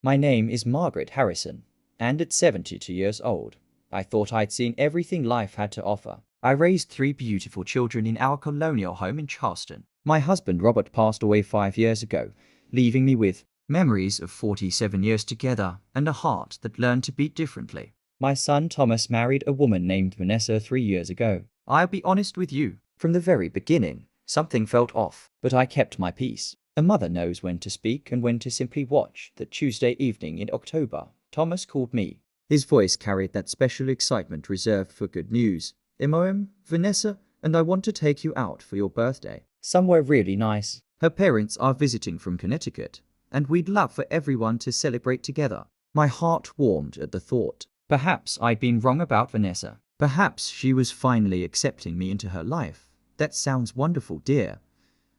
My name is Margaret Harrison, and at 72 years old, I thought I'd seen everything life had to offer. I raised 3 beautiful children in our colonial home in Charleston. My husband Robert passed away 5 years ago, leaving me with memories of 47 years together and a heart that learned to beat differently. My son Thomas married a woman named Vanessa 3 years ago. I'll be honest with you, from the very beginning, something felt off, but I kept my peace. A mother knows when to speak and when to simply watch. That Tuesday evening in October, Thomas called me. His voice carried that special excitement reserved for good news. "MOM, Vanessa, and I want to take you out for your birthday. Somewhere really nice. Her parents are visiting from Connecticut, and we'd love for everyone to celebrate together." My heart warmed at the thought. Perhaps I'd been wrong about Vanessa. Perhaps she was finally accepting me into her life. "That sounds wonderful, dear,"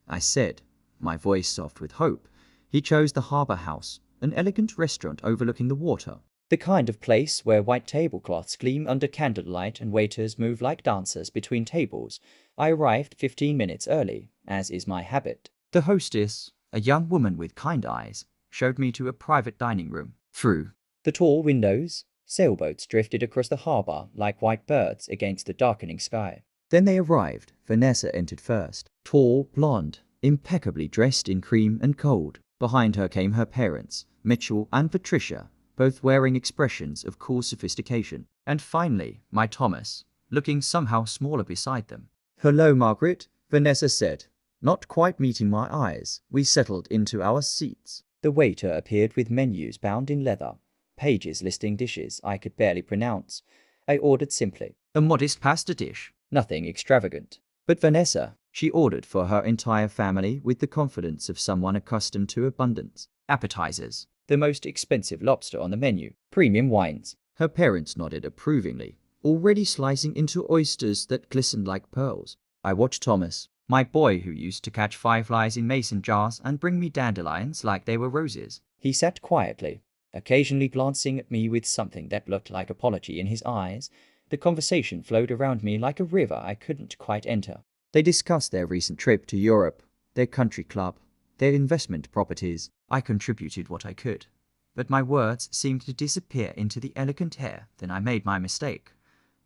I said, my voice soft with hope. He chose the Harbour House, an elegant restaurant overlooking the water. The kind of place where white tablecloths gleam under candlelight and waiters move like dancers between tables. I arrived 15 minutes early, as is my habit. The hostess, a young woman with kind eyes, showed me to a private dining room. Through the tall windows, sailboats drifted across the harbour like white birds against the darkening sky. Then they arrived. Vanessa entered first. Tall, blonde, impeccably dressed in cream and gold. Behind her came her parents, Mitchell and Patricia, both wearing expressions of cool sophistication. And finally, my Thomas, looking somehow smaller beside them. "Hello, Margaret," Vanessa said, not quite meeting my eyes. We settled into our seats. The waiter appeared with menus bound in leather, pages listing dishes I could barely pronounce. I ordered simply a modest pasta dish, nothing extravagant. But Vanessa, she ordered for her entire family with the confidence of someone accustomed to abundance. Appetizers, the most expensive lobster on the menu, premium wines. Her parents nodded approvingly, already slicing into oysters that glistened like pearls. I watched Thomas, my boy who used to catch fireflies in mason jars and bring me dandelions like they were roses. He sat quietly, occasionally glancing at me with something that looked like apology in his eyes. The conversation flowed around me like a river I couldn't quite enter. They discussed their recent trip to Europe, their country club, their investment properties. I contributed what I could, but my words seemed to disappear into the elegant air. Then I made my mistake.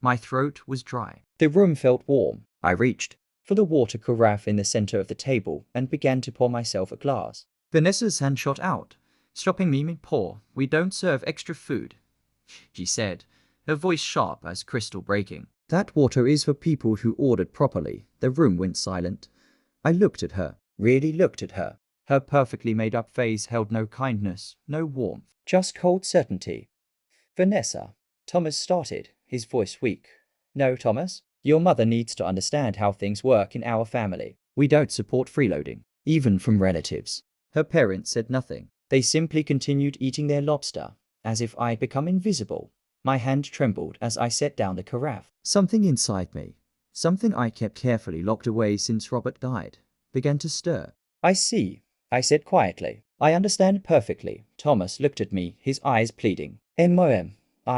My throat was dry. The room felt warm. I reached for the water carafe in the center of the table and began to pour myself a glass. Vanessa's hand shot out, stopping me mid-pour. "We don't serve extra food," she said, her voice sharp as crystal breaking. "That water is for people who ordered properly." The room went silent. I looked at her, really looked at her. Her perfectly made-up face held no kindness, no warmth, just cold certainty. "Vanessa," Thomas started, his voice weak. "No, Thomas, your mother needs to understand how things work in our family. We don't support freeloading, even from relatives." Her parents said nothing. They simply continued eating their lobster, as if I'd become invisible. My hand trembled as I set down the carafe. Something inside me, something I kept carefully locked away since Robert died, began to stir. "I see," I said quietly. "I understand perfectly." Thomas looked at me, his eyes pleading. "MOM,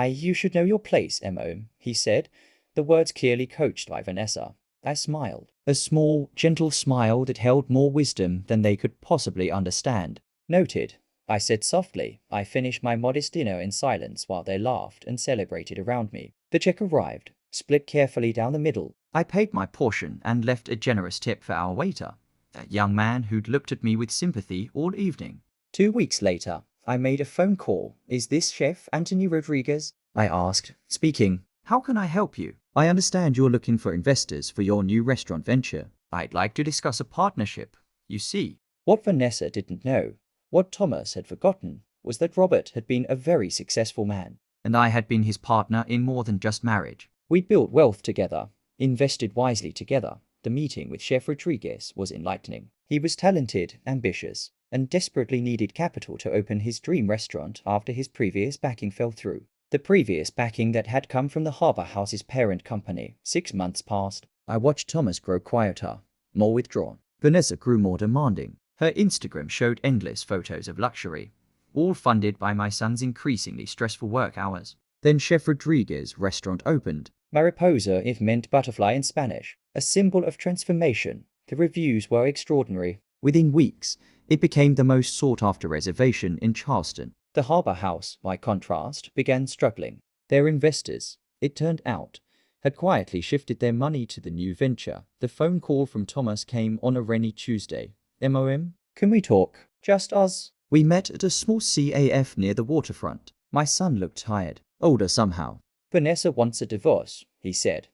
you should know your place, MOM," he said, the words clearly coached by Vanessa. I smiled, a small, gentle smile that held more wisdom than they could possibly understand. "Noted," I said softly. I finished my modest dinner in silence while they laughed and celebrated around me. The check arrived, split carefully down the middle. I paid my portion and left a generous tip for our waiter, a young man who'd looked at me with sympathy all evening. 2 weeks later, I made a phone call. "Is this Chef Anthony Rodriguez?" I asked. "Speaking. How can I help you? I understand you're looking for investors for your new restaurant venture. I'd like to discuss a partnership. You see." What Vanessa didn't know, what Thomas had forgotten, was that Robert had been a very successful man, and I had been his partner in more than just marriage. We'd built wealth together, invested wisely together. The meeting with Chef Rodriguez was enlightening. He was talented, ambitious, and desperately needed capital to open his dream restaurant after his previous backing fell through. The previous backing that had come from the Harbour House's parent company. 6 months passed. I watched Thomas grow quieter, more withdrawn. Vanessa grew more demanding. Her Instagram showed endless photos of luxury, all funded by my son's increasingly stressful work hours. Then Chef Rodriguez's restaurant opened. Mariposa, if meant butterfly in Spanish, a symbol of transformation. The reviews were extraordinary. Within weeks, it became the most sought-after reservation in Charleston. The Harbour House, by contrast, began struggling. Their investors, it turned out, had quietly shifted their money to the new venture. The phone call from Thomas came on a rainy Tuesday. "Mom, can we talk? Just us." We met at a small CAF near the waterfront. My son looked tired, older somehow. "Vanessa wants a divorce," he said,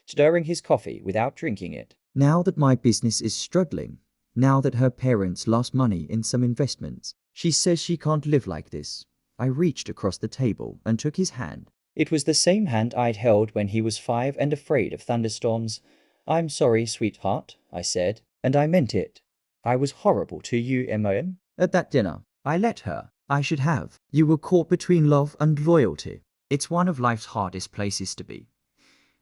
stirring his coffee without drinking it. "Now that my business is struggling, now that her parents lost money in some investments, she says she can't live like this." I reached across the table and took his hand. It was the same hand I'd held when he was 5 and afraid of thunderstorms. "I'm sorry, sweetheart," I said, and I meant it. "I was horrible to you, Mom. At that dinner, I let her. I should have. You were caught between love and loyalty. It's one of life's hardest places to be."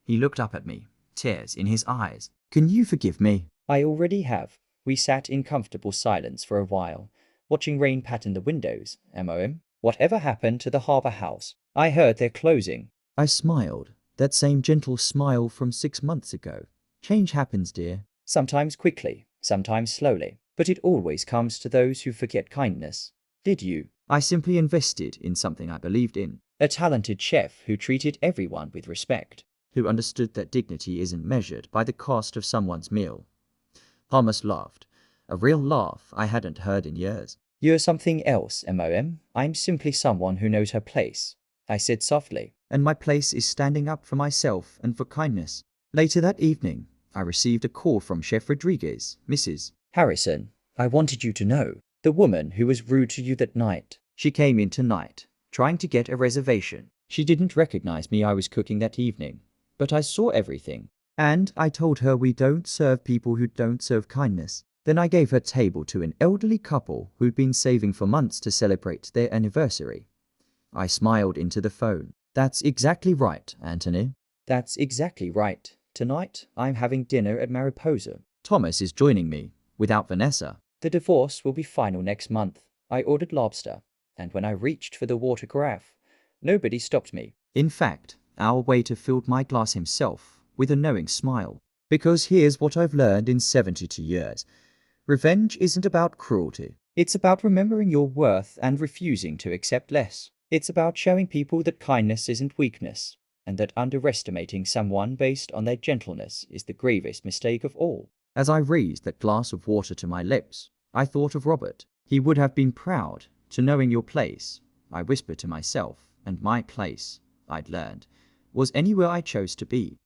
He looked up at me, tears in his eyes. "Can you forgive me?" "I already have." We sat in comfortable silence for a while, watching rain pattern the windows. "Mom, whatever happened to the Harbour House? I heard they're closing." I smiled, that same gentle smile from 6 months ago. "Change happens, dear. Sometimes quickly, sometimes slowly, but it always comes to those who forget kindness." "Did you?" "I simply invested in something I believed in. A talented chef who treated everyone with respect, who understood that dignity isn't measured by the cost of someone's meal." Thomas laughed, a real laugh I hadn't heard in years. "You're something else, Mom. I'm simply someone who knows her place," I said softly. "And my place is standing up for myself and for kindness." Later that evening, I received a call from Chef Rodriguez. "Mrs. Harrison, I wanted you to know. The woman who was rude to you that night. She came in tonight, trying to get a reservation. She didn't recognize me. I was cooking that evening, but I saw everything. And I told her we don't serve people who don't serve kindness. Then I gave her table to an elderly couple who'd been saving for months to celebrate their anniversary." I smiled into the phone. "That's exactly right, Anthony. That's exactly right. Tonight, I'm having dinner at Mariposa. Thomas is joining me, without Vanessa. The divorce will be final next month." I ordered lobster, and when I reached for the water carafe, nobody stopped me. In fact, our waiter filled my glass himself, with a knowing smile. Because here's what I've learned in 72 years. Revenge isn't about cruelty. It's about remembering your worth and refusing to accept less. It's about showing people that kindness isn't weakness, and that underestimating someone based on their gentleness is the gravest mistake of all. As I raised that glass of water to my lips, I thought of Robert. He would have been proud to knowing your place, I whispered to myself, and my place, I'd learned, was anywhere I chose to be.